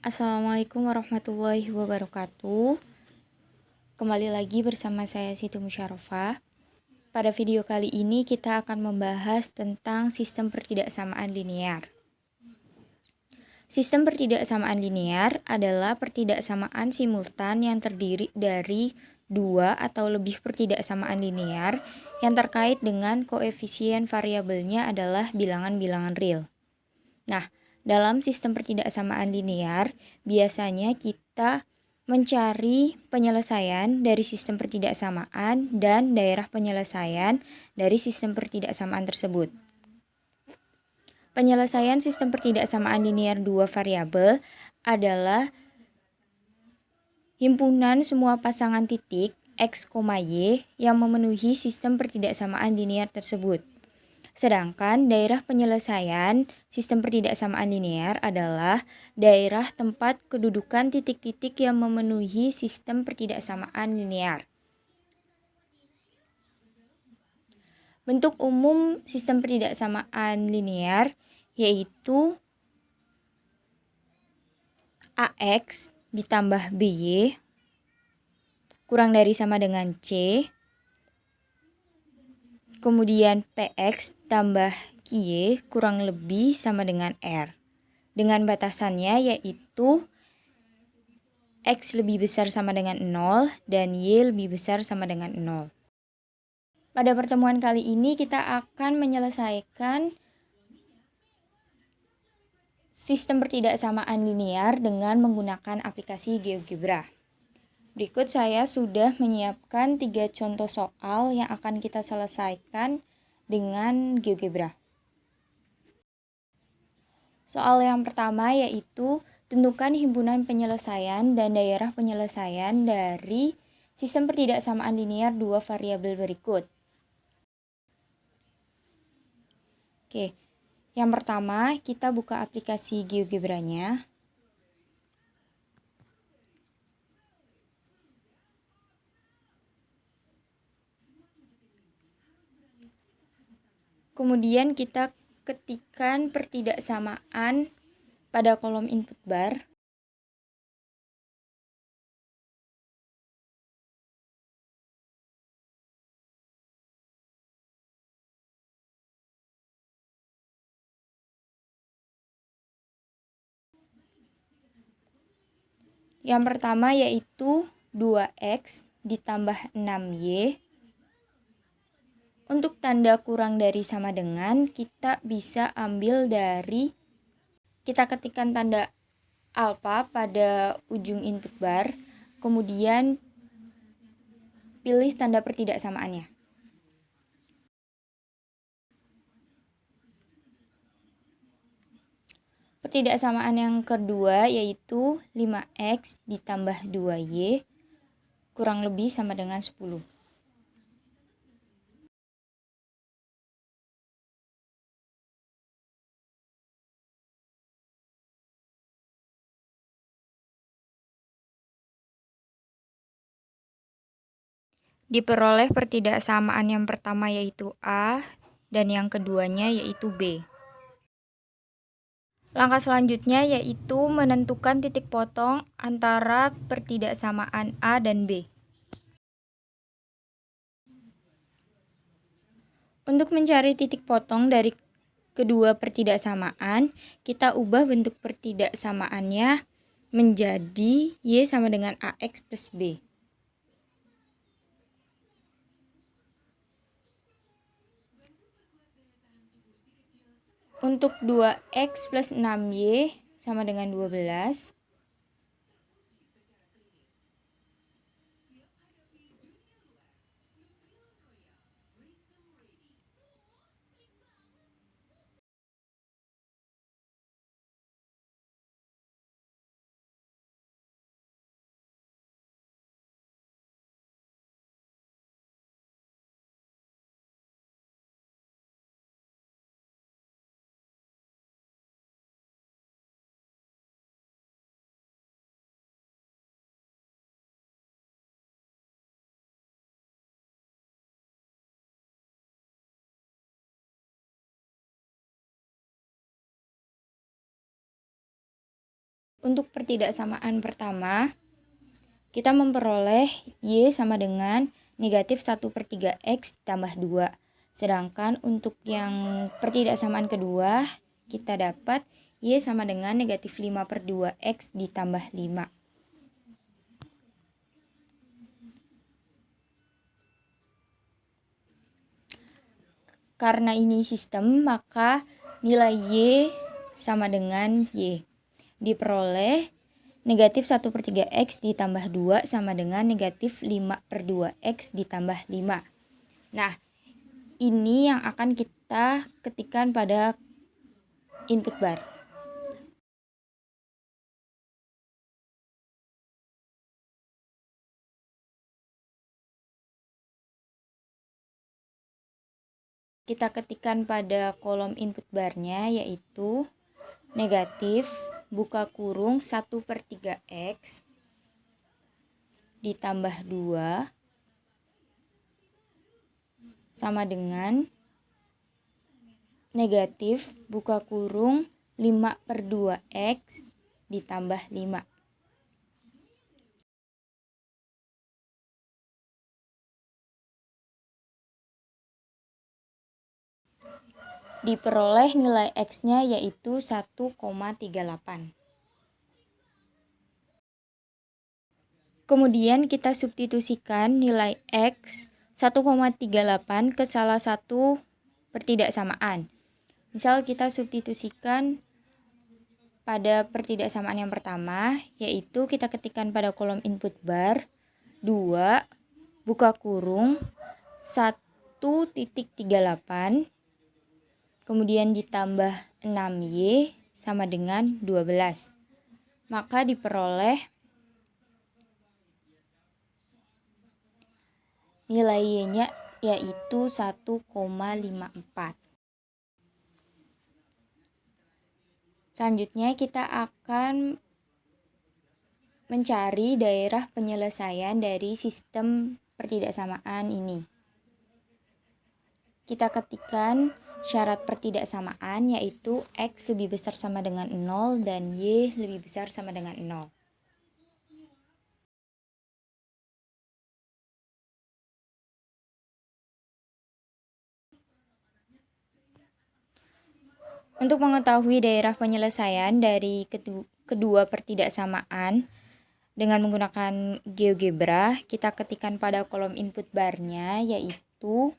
Assalamualaikum warahmatullahi wabarakatuh. Kembali lagi bersama saya Siti Musyarofah. Pada video kali ini kita akan membahas tentang sistem pertidaksamaan linear. Sistem pertidaksamaan linear adalah pertidaksamaan simultan yang terdiri dari dua atau lebih pertidaksamaan linear yang terkait dengan koefisien variabelnya adalah bilangan-bilangan real. Nah, dalam sistem pertidaksamaan linear, biasanya kita mencari penyelesaian dari sistem pertidaksamaan dan daerah penyelesaian dari sistem pertidaksamaan tersebut. Penyelesaian sistem pertidaksamaan linear dua variabel adalah himpunan semua pasangan titik x, y yang memenuhi sistem pertidaksamaan linear tersebut. Sedangkan daerah penyelesaian sistem pertidaksamaan linear adalah daerah tempat kedudukan titik-titik yang memenuhi sistem pertidaksamaan linear. Bentuk umum sistem pertidaksamaan linear yaitu AX ditambah BY kurang dari sama dengan C. Kemudian PX tambah QY kurang lebih sama dengan R. Dengan batasannya yaitu X lebih besar sama dengan 0 dan Y lebih besar sama dengan 0. Pada pertemuan kali ini kita akan menyelesaikan sistem pertidaksamaan linear dengan menggunakan aplikasi GeoGebra. Berikut saya sudah menyiapkan 3 contoh soal yang akan kita selesaikan dengan GeoGebra. Soal yang pertama yaitu tentukan himpunan penyelesaian dan daerah penyelesaian dari sistem pertidaksamaan linear dua variabel berikut. Oke, yang pertama kita buka aplikasi GeoGebra-nya. Kemudian kita ketikkan pertidaksamaan pada kolom input bar. Yang pertama yaitu 2x ditambah 6y. Untuk tanda kurang dari sama dengan, kita bisa ambil dari, kita ketikkan tanda alfa pada ujung input bar, kemudian pilih tanda pertidaksamaannya. Pertidaksamaan yang kedua yaitu 5x ditambah 2y kurang lebih sama dengan 10. Diperoleh pertidaksamaan yang pertama yaitu A dan yang keduanya yaitu B. Langkah selanjutnya yaitu menentukan titik potong antara pertidaksamaan A dan B. Untuk mencari titik potong dari kedua pertidaksamaan, kita ubah bentuk pertidaksamaannya menjadi Y sama dengan AX plus B. Untuk 2x plus 6y sama dengan 12. untuk pertidaksamaan pertama, kita memperoleh Y sama dengan negatif 1/3X tambah 2. Sedangkan untuk yang pertidaksamaan kedua, kita dapat Y sama dengan negatif 5/2X ditambah 5. Karena ini sistem, maka nilai Y sama dengan Y. Diperoleh negatif 1/3X ditambah 2 sama dengan negatif 5/2X ditambah 5. Nah, ini yang akan kita ketikkan pada input bar. Kita ketikkan pada kolom input barnya yaitu negatif buka kurung 1/3X ditambah 2 sama dengan negatif buka kurung 5/2X ditambah 5. Diperoleh nilai X-nya yaitu 1,38. Kemudian kita substitusikan nilai X 1,38 ke salah satu pertidaksamaan. Misal kita substitusikan pada pertidaksamaan yang pertama, yaitu kita ketikkan pada kolom input bar 2 buka kurung 1,38 kemudian ditambah 6Y sama dengan 12. Maka diperoleh nilai Y-nya yaitu 1,54. Selanjutnya kita akan mencari daerah penyelesaian dari sistem pertidaksamaan ini. Kita ketikkan syarat pertidaksamaan yaitu X lebih besar sama dengan 0 dan Y lebih besar sama dengan 0. Untuk mengetahui daerah penyelesaian dari kedua pertidaksamaan dengan menggunakan GeoGebra, kita ketikkan pada kolom input barnya yaitu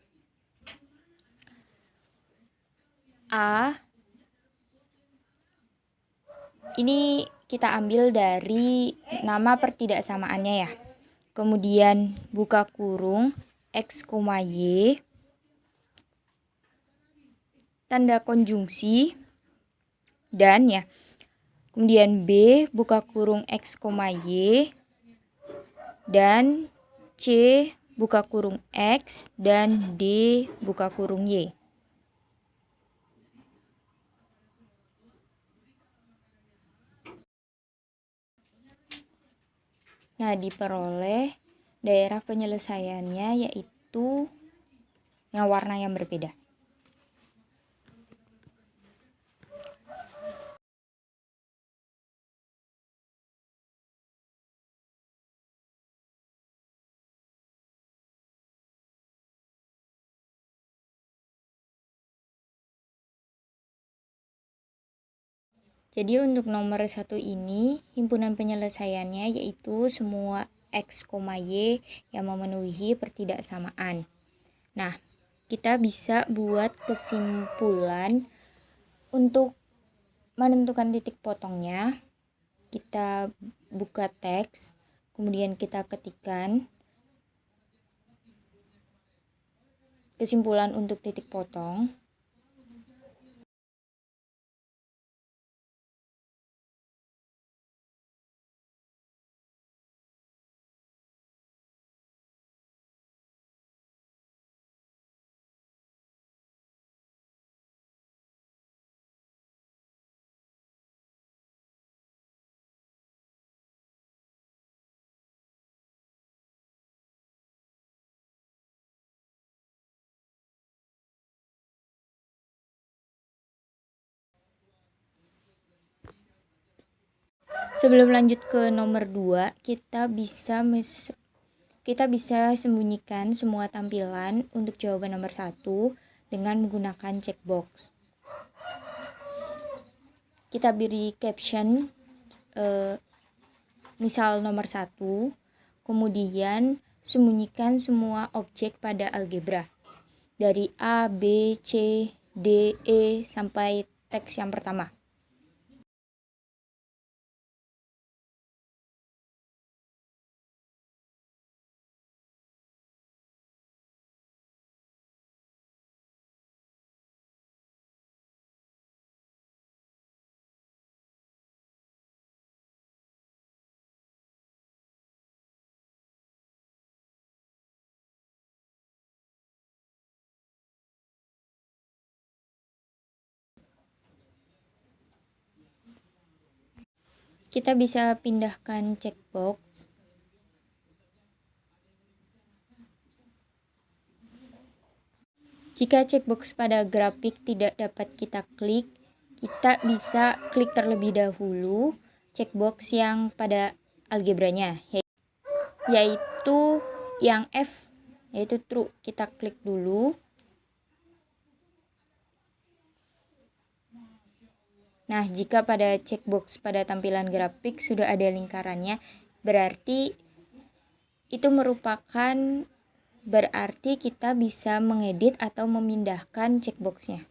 A. Ini kita ambil dari nama pertidaksamaannya ya. Kemudian buka kurung X, Y, tanda konjungsi, dan ya. Kemudian B buka kurung X, Y, dan C buka kurung X, dan D buka kurung Y. Nah, diperoleh daerah penyelesaiannya yaitu yang warna yang berbeda. Jadi untuk nomor 1 ini, himpunan penyelesaiannya yaitu semua X, Y yang memenuhi pertidaksamaan. Nah, kita bisa buat kesimpulan untuk menentukan titik potongnya. Kita buka teks, kemudian kita ketikkan kesimpulan untuk titik potong. Sebelum lanjut ke nomor 2, kita bisa sembunyikan semua tampilan untuk jawaban nomor 1 dengan menggunakan checkbox. Kita beri caption misal nomor 1, kemudian sembunyikan semua objek pada algebra dari A, B, C, D, E sampai teks yang pertama. Kita bisa pindahkan checkbox. Jika checkbox pada grafik tidak dapat kita klik, kita bisa klik terlebih dahulu checkbox yang pada algebranya, yaitu yang F, yaitu true. Kita klik dulu. Nah, jika pada checkbox pada tampilan grafik sudah ada lingkarannya, berarti kita bisa mengedit atau memindahkan checkboxnya.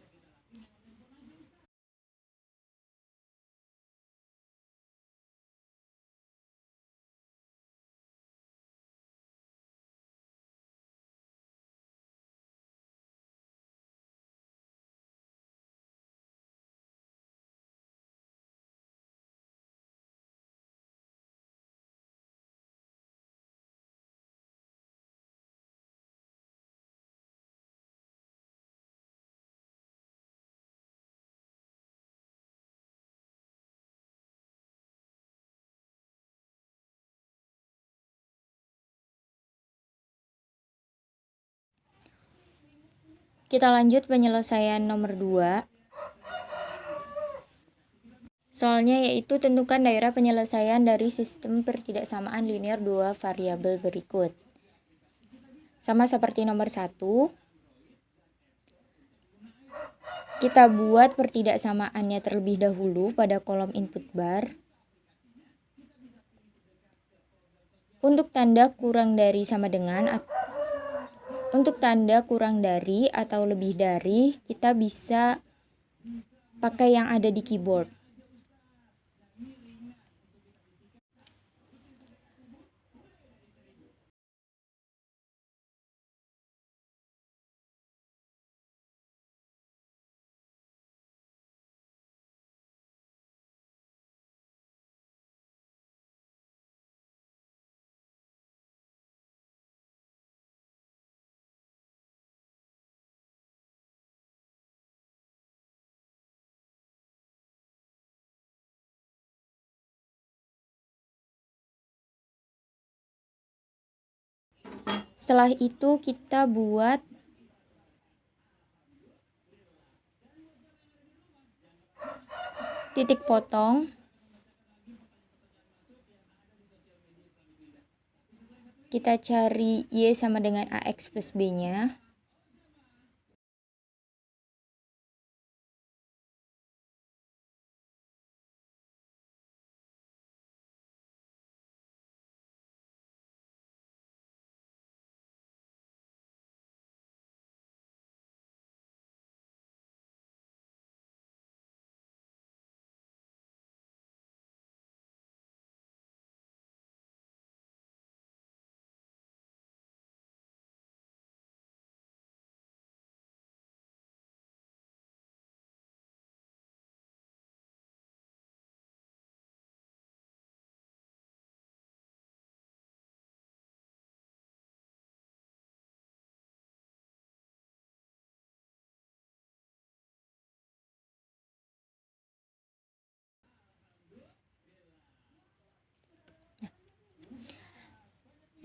Kita lanjut penyelesaian nomor 2. Soalnya yaitu tentukan daerah penyelesaian dari sistem pertidaksamaan linear dua variabel berikut. Sama seperti nomor 1, kita buat pertidaksamaannya terlebih dahulu pada kolom input bar. Untuk tanda kurang dari sama dengan atau lebih dari, kita bisa pakai yang ada di keyboard. Setelah itu kita buat titik potong. Kita cari Y sama dengan AX plus B-nya.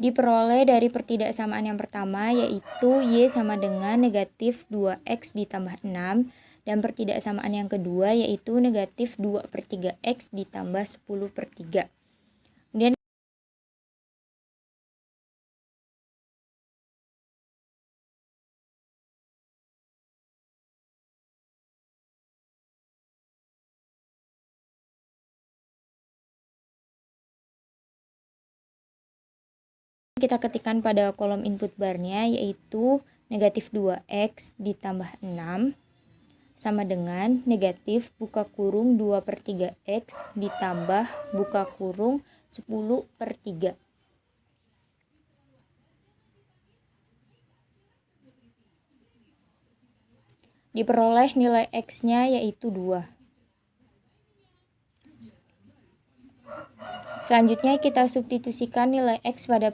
Diperoleh dari pertidaksamaan yang pertama, yaitu Y sama dengan negatif 2X ditambah 6 Dan pertidaksamaan yang kedua yaitu negatif 2/3x ditambah 10/3. Kemudian kita ketikkan pada kolom input barnya yaitu negatif 2x ditambah 6 sama dengan negatif buka kurung 2/3x ditambah buka kurung 10/3. Diperoleh nilai x-nya yaitu 2. Selanjutnya kita substitusikan nilai x pada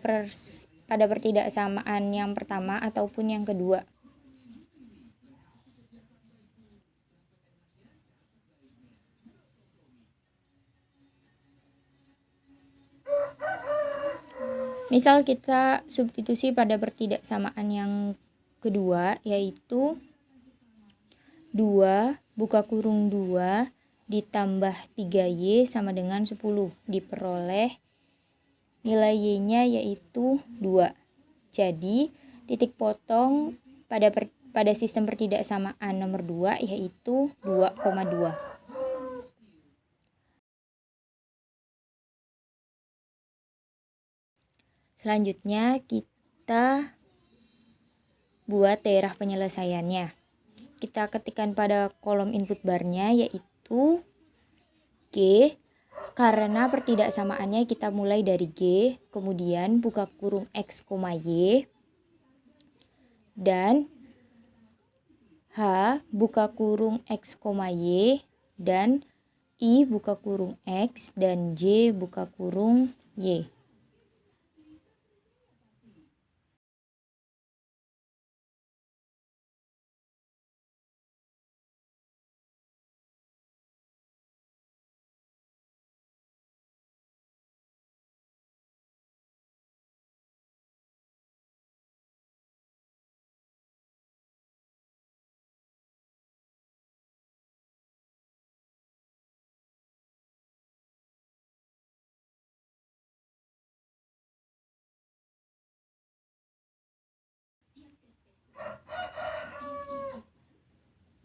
pertidaksamaan yang pertama ataupun yang kedua. Misal kita substitusi pada pertidaksamaan yang kedua yaitu 2 buka kurung 2 ditambah 3y sama dengan 10. Diperoleh nilai y-nya yaitu 2. Jadi titik potong pada sistem pertidaksamaan nomor 2 yaitu 2,2. Selanjutnya kita buat daerah penyelesaiannya. Kita ketikkan pada kolom input barnya yaitu G. Karena pertidaksamaannya kita mulai dari G, kemudian buka kurung X, Y, dan H buka kurung X, Y, dan I buka kurung X, dan J buka kurung Y.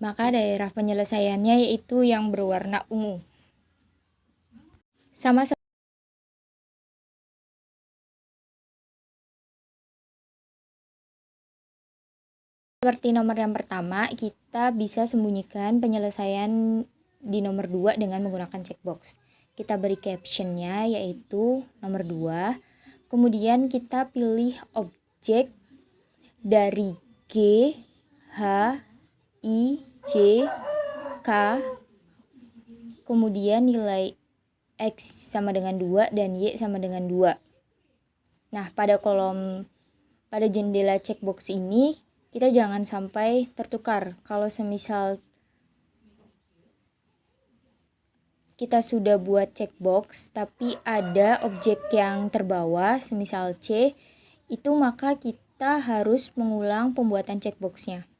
Maka daerah penyelesaiannya yaitu yang berwarna ungu. Sama seperti nomor yang pertama, kita bisa sembunyikan penyelesaian di nomor 2 dengan menggunakan checkbox. Kita beri captionnya yaitu nomor 2. Kemudian kita pilih objek dari G, H, I, J, K, kemudian nilai X sama dengan 2 dan Y sama dengan 2. Nah, pada jendela checkbox ini, kita jangan sampai tertukar. Kalau semisal kita sudah buat checkbox, tapi ada objek yang terbawa, semisal C, itu maka kita harus mengulang pembuatan checkboxnya.